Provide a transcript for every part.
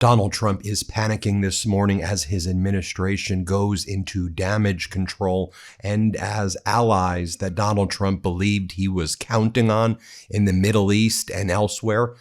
Donald Trump is panicking this morning as his administration goes into damage control and as allies that Donald Trump believed he was counting on in the Middle East and elsewhere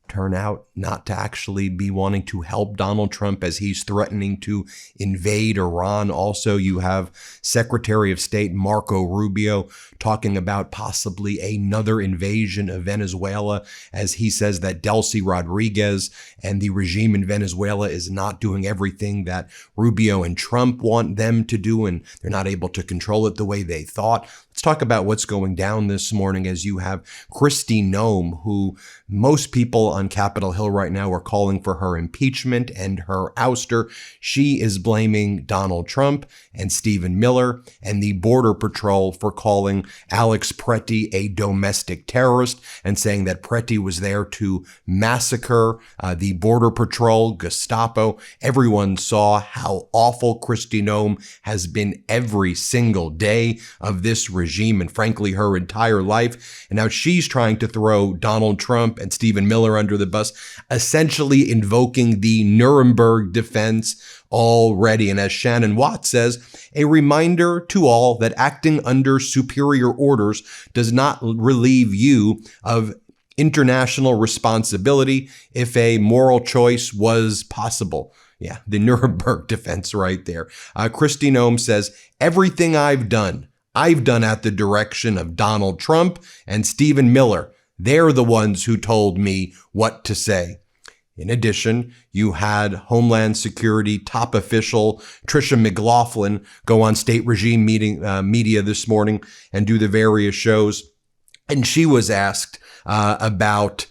turn out not to actually be wanting to help Donald Trump as he's threatening to invade Iran. Also, you have Secretary of State Marco Rubio talking about possibly another invasion of Venezuela, as he says that Delcy Rodriguez and the regime in Venezuela is not doing everything that Rubio and Trump want them to do, and they're not able to control it the way they thought. Let's talk about what's going down this morning as you have Kristi Noem, who most people on Capitol Hill right now are calling for her impeachment and her ouster. She is blaming Donald Trump and Stephen Miller and the Border Patrol for calling Alex Pretty a domestic terrorist and saying that Pretty was there to massacre the Border Patrol, Gestapo. Everyone saw how awful Kristi Noem has been every single day of this regime and frankly her entire life. And now she's trying to throw Donald Trump and Stephen Miller under the bus, essentially invoking the Nuremberg defense already. And as Shannon Watts says, a reminder to all that acting under superior orders does not relieve you of international responsibility if a moral choice was possible. Yeah, the Nuremberg defense right there. Kristi Noem says, everything I've done at the direction of Donald Trump and Stephen Miller. They're the ones who told me what to say. In addition, you had Homeland Security top official Tricia McLaughlin go on state regime media this morning and do the various shows. And she was asked about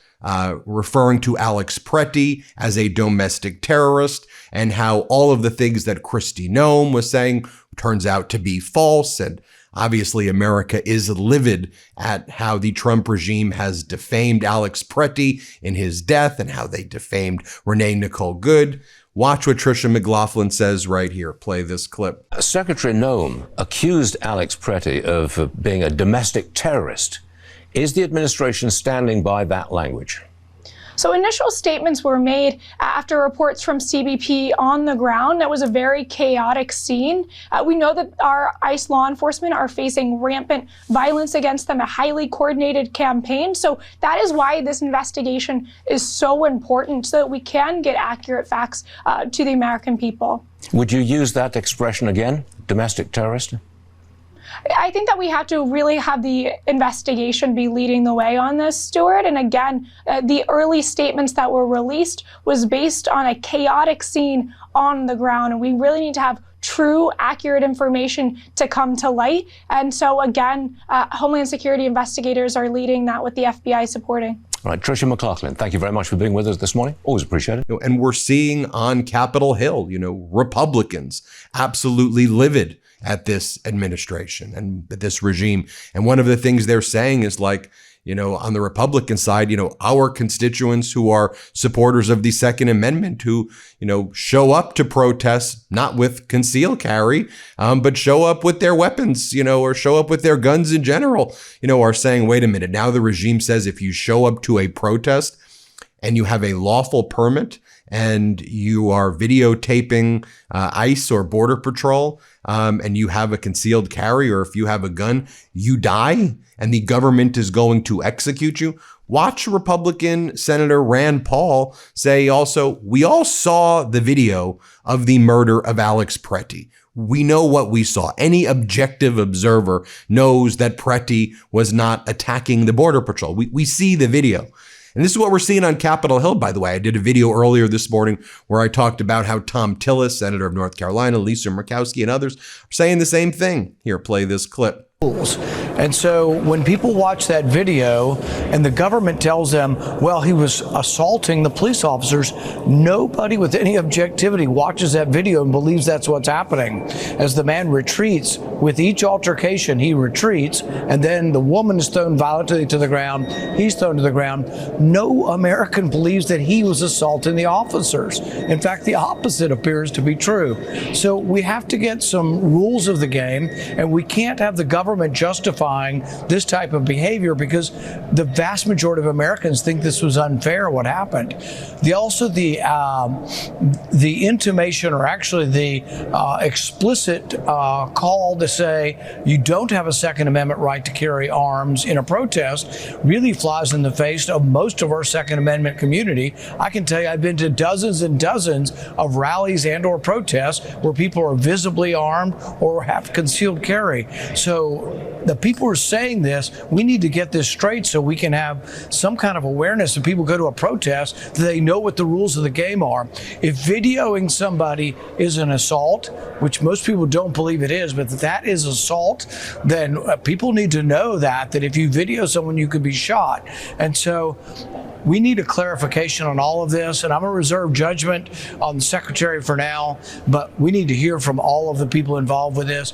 referring to Alex Pretty as a domestic terrorist and how all of the things that Kristi Noem was saying turns out to be false. And obviously, America is livid at how the Trump regime has defamed Alex Pretty in his death and how they defamed Renee Nicole Good. Watch what Tricia McLaughlin says right here. Play this clip. Secretary Noem accused Alex Pretty of being a domestic terrorist. Is the administration standing by that language? So initial statements were made after reports from CBP on the ground. That was a very chaotic scene. We know that our ICE law enforcement are facing rampant violence against them, a highly coordinated campaign. So that is why this investigation is so important, so that we can get accurate facts to the American people. Would you use that expression again, domestic terrorist? I think that we have to really have the investigation be leading the way on this, Stuart. And again, the early statements that were released was based on a chaotic scene on the ground. And we really need to have true, accurate information to come to light. And so again, Homeland Security investigators are leading that with the FBI supporting. All right, Tricia McLaughlin, thank you very much for being with us this morning. Always appreciate it. And we're seeing on Capitol Hill, Republicans absolutely livid at this administration and this regime. And one of the things they're saying is like, on the Republican side, our constituents who are supporters of the Second Amendment, who, show up to protest, not with concealed carry, but show up with their weapons, or show up with their guns in general, are saying, wait a minute, now the regime says if you show up to a protest and you have a lawful permit and you are videotaping ICE or Border Patrol, and you have a concealed carry, or if you have a gun, you die and the government is going to execute you. Watch Republican Senator Rand Paul say also, we all saw the video of the murder of Alex Pretty. We know what we saw. Any objective observer knows that Pretty was not attacking the Border Patrol. We see the video. And this is what we're seeing on Capitol Hill, by the way. I did a video earlier this morning where I talked about how Tom Tillis, Senator of North Carolina, Lisa Murkowski, and others are saying the same thing. Here, play this clip. And so when people watch that video and the government tells them, well, he was assaulting the police officers, nobody with any objectivity watches that video and believes that's what's happening. As the man retreats, with each altercation, he retreats, and then the woman is thrown violently to the ground, he's thrown to the ground. No American believes that he was assaulting the officers. In fact, the opposite appears to be true. So we have to get some rules of the game, and we can't have the government government justifying this type of behavior because the vast majority of Americans think this was unfair, what happened. The intimation, or actually the explicit call to say you don't have a Second Amendment right to carry arms in a protest really flies in the face of most of our Second Amendment community. I can tell you I've been to dozens and dozens of rallies and or protests where people are visibly armed or have concealed carry. So the people who are saying this, we need to get this straight so we can have some kind of awareness when people go to a protest that they know what the rules of the game are. If videoing somebody is an assault, which most people don't believe it is, but that is assault, then people need to know that if you video someone, you could be shot. And so we need a clarification on all of this, and I'm going to reserve judgment on the Secretary for now, but we need to hear from all of the people involved with this.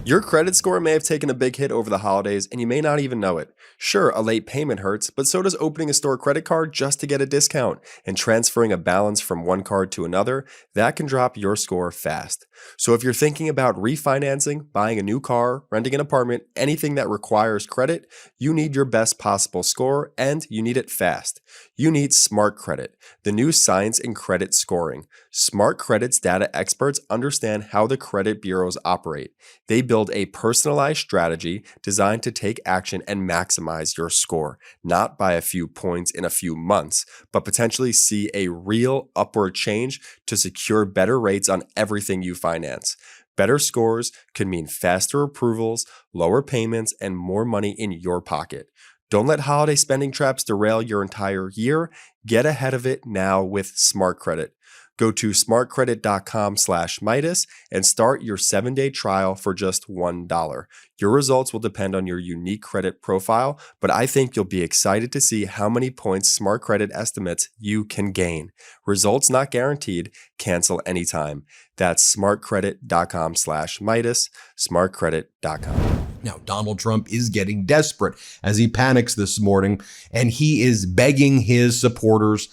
Your credit score may have taken a big hit over the holidays, and you may not even know it. Sure, a late payment hurts, but so does opening a store credit card just to get a discount, and transferring a balance from one card to another, that can drop your score fast. So if you're thinking about refinancing, buying a new car, renting an apartment, anything that requires credit, you need your best possible score, and you need it fast. You need Smart Credit, the new science in credit scoring. Smart Credit's data experts understand how the credit bureaus operate. They build a personalized strategy designed to take action and maximize your score, not by a few points in a few months, but potentially see a real upward change to secure better rates on everything you finance. Better scores could mean faster approvals, lower payments, and more money in your pocket. Don't let holiday spending traps derail your entire year. Get ahead of it now with Smart Credit. Go to smartcredit.com/Meidas and start your 7-day trial for just $1. Your results will depend on your unique credit profile, but I think you'll be excited to see how many points Smart Credit estimates you can gain. Results not guaranteed. Cancel anytime. That's smartcredit.com/Meidas, smartcredit.com. Now, Donald Trump is getting desperate as he panics this morning, and he is begging his supporters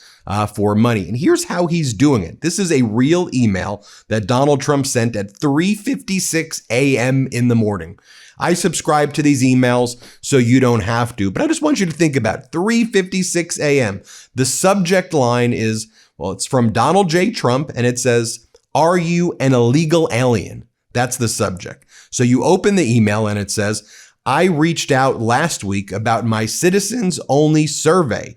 for money. And here's how he's doing it. This is a real email that Donald Trump sent at 3:56 a.m. in the morning. I subscribe to these emails so you don't have to, but I just want you to think about it. 3:56 a.m. The subject line is, well, it's from Donald J. Trump, and it says, "Are you an illegal alien?" That's the subject. So you open the email and it says, "I reached out last week about my citizens only survey.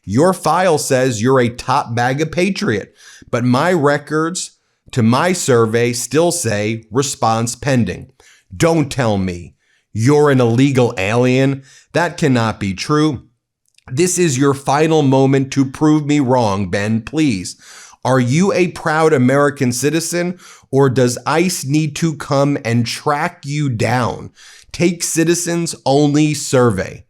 Your file says you're a top bag of patriot, but my records to my survey still say response pending. Don't tell me you're an illegal alien. That cannot be true. This is your final moment to prove me wrong, Ben, please. Are you a proud American citizen, or does ICE need to come and track you down? Take citizens only survey."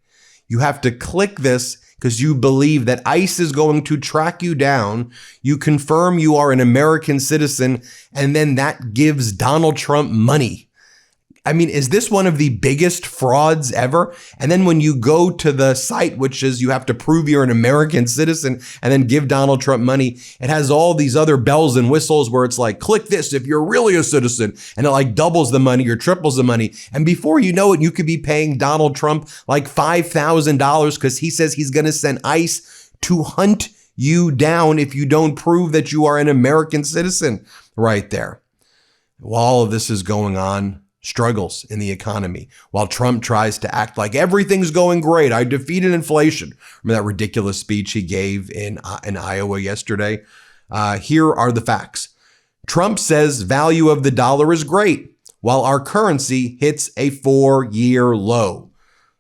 You have to click this because you believe that ICE is going to track you down. You confirm you are an American citizen, and then that gives Donald Trump money. I mean, is this one of the biggest frauds ever? And then when you go to the site, which is you have to prove you're an American citizen and then give Donald Trump money, it has all these other bells and whistles where it's like, click this if you're really a citizen, and it like doubles the money or triples the money. And before you know it, you could be paying Donald Trump like $5,000 because he says he's going to send ICE to hunt you down if you don't prove that you are an American citizen right there. While all of this is going on, struggles in the economy, while Trump tries to act like everything's going great. I defeated inflation. Remember that ridiculous speech he gave in Iowa yesterday? Here are the facts. Trump says value of the dollar is great, while our currency hits a 4-year low.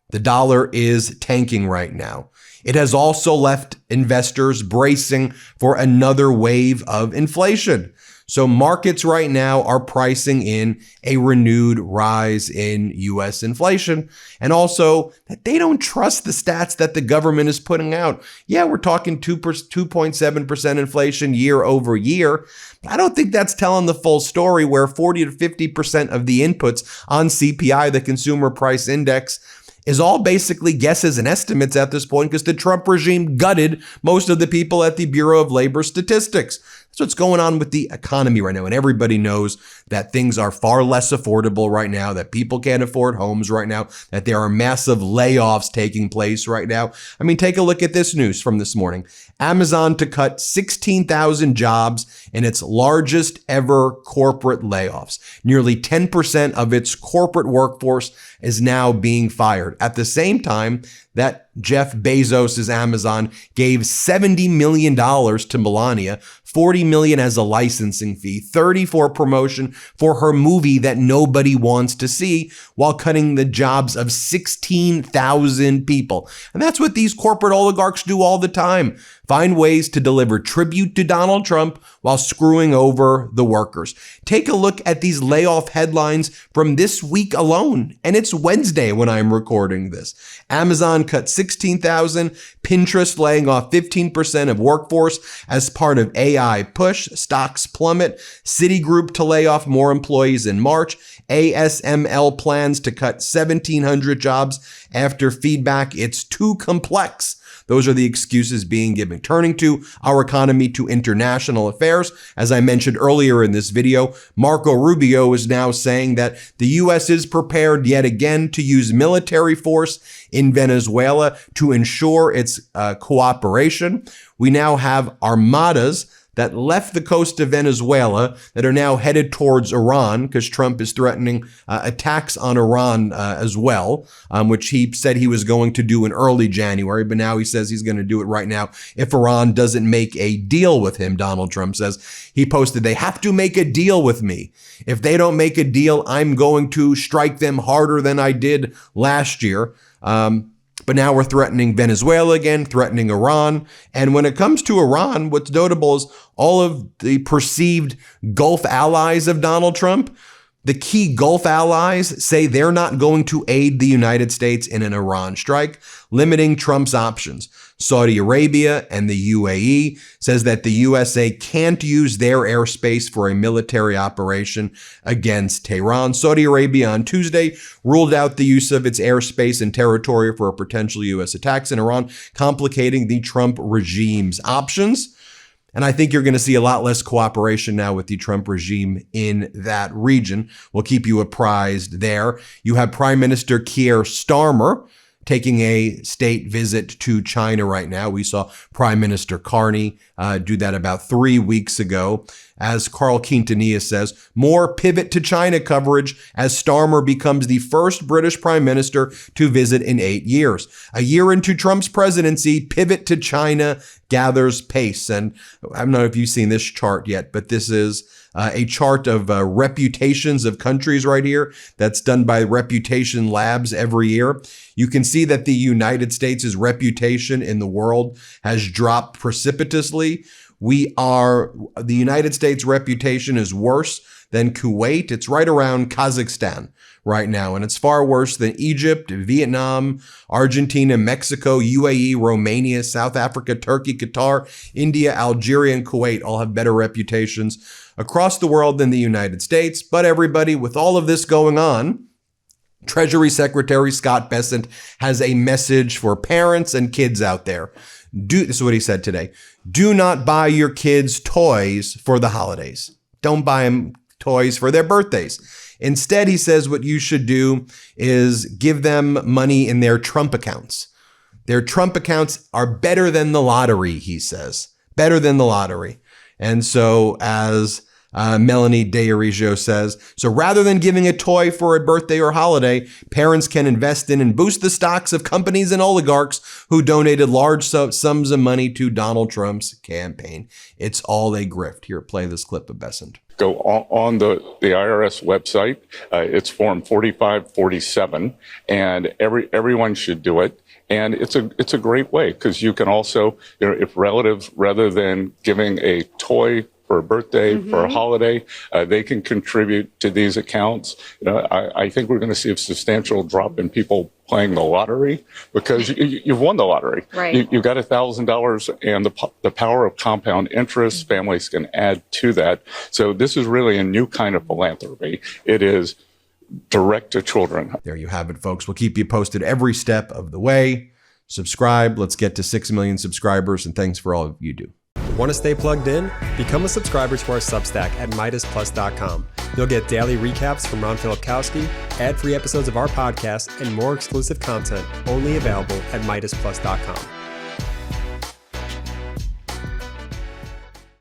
The dollar is tanking right now. It has also left investors bracing for another wave of inflation. So markets right now are pricing in a renewed rise in U.S. inflation, and also that they don't trust the stats that the government is putting out. Yeah, we're talking 2.7% inflation year over year. But I don't think that's telling the full story, where 40 to 50% of the inputs on CPI, the Consumer Price Index, is all basically guesses and estimates at this point because the Trump regime gutted most of the people at the Bureau of Labor Statistics. That's what's going on with the economy right now. And everybody knows that things are far less affordable right now, that people can't afford homes right now, that there are massive layoffs taking place right now. I mean, take a look at this news from this morning. Amazon to cut 16,000 jobs in its largest ever corporate layoffs. Nearly 10% of its corporate workforce is now being fired. At the same time that Jeff Bezos' Amazon gave $70 million to Melania, $40 million as a licensing fee, $30 for promotion for her movie that nobody wants to see, while cutting the jobs of 16,000 people. And that's what these corporate oligarchs do all the time. Find ways to deliver tribute to Donald Trump while screwing over the workers. Take a look at these layoff headlines from this week alone. And it's Wednesday when I'm recording this. Amazon cut 16,000, Pinterest laying off 15% of workforce as part of AI push, stocks plummet, Citigroup to lay off more employees in March, ASML plans to cut 1,700 jobs after feedback it's too complex. Those are the excuses being given. Turning to our economy, to international affairs. As I mentioned earlier in this video, Marco Rubio is now saying that the U.S. is prepared yet again to use military force in Venezuela to ensure its cooperation. We now have armadas that left the coast of Venezuela that are now headed towards Iran, because Trump is threatening attacks on Iran as well, which he said he was going to do in early January, but now he says he's going to do it right now if Iran doesn't make a deal with him. Donald Trump says, he posted, they have to make a deal with me. If they don't make a deal, I'm going to strike them harder than I did last year. But now we're threatening Venezuela again, threatening Iran. And when it comes to Iran, what's notable is all of the perceived Gulf allies of Donald Trump. The key Gulf allies say they're not going to aid the United States in an Iran strike, limiting Trump's options. Saudi Arabia and the UAE says that the USA can't use their airspace for a military operation against Tehran. Saudi Arabia on Tuesday ruled out the use of its airspace and territory for potential U.S. attacks in Iran, complicating the Trump regime's options. And I think you're going to see a lot less cooperation now with the Trump regime in that region. We'll keep you apprised there. You have Prime Minister Keir Starmer taking a state visit to China right now. We saw Prime Minister Carney do that about 3 weeks ago. As Carl Quintanilla says, more pivot to China coverage as Starmer becomes the first British Prime Minister to visit in 8 years. A year into Trump's presidency, pivot to China gathers pace. And I don't know if you've seen this chart yet, but this is a chart of reputations of countries right here that's done by Reputation Labs every year. You can see that the United States' reputation in the world has dropped precipitously. The United States' reputation is worse than Kuwait. It's right around Kazakhstan right now, and it's far worse than Egypt, Vietnam, Argentina, Mexico, UAE, Romania, South Africa, Turkey, Qatar, India, Algeria, and Kuwait all have better reputations across the world than the United States. But everybody, with all of this going on, Treasury Secretary Scott Bessent has a message for parents and kids out there. This is what he said today. Do not buy your kids toys for the holidays. Don't buy them toys for their birthdays. Instead, he says what you should do is give them money in their Trump accounts. Their Trump accounts are better than the lottery, he says. Better than the lottery. And so as Melanie DeArigio says, so rather than giving a toy for a birthday or holiday, parents can invest in and boost the stocks of companies and oligarchs who donated large sums of money to Donald Trump's campaign. It's all a grift. Here, play this clip of Bessent. Go on the IRS website. It's Form 4547, and everyone should do it. And it's a great way because you can also, if relatives, rather than giving a toy for a birthday, for a holiday, they can contribute to these accounts. I think we're going to see a substantial drop in people playing the lottery because you've won the lottery. Right. You've got $1,000 and the power of compound interest, families can add to that. So this is really a new kind of philanthropy. It is direct to children. There you have it, folks. We'll keep you posted every step of the way. Subscribe. Let's get to 6 million subscribers, and thanks for all you do. Want to stay plugged in? Become a subscriber to our Substack at MeidasPlus.com. You'll get daily recaps from Ron Filipkowski, ad-free episodes of our podcast, and more exclusive content only available at MeidasPlus.com.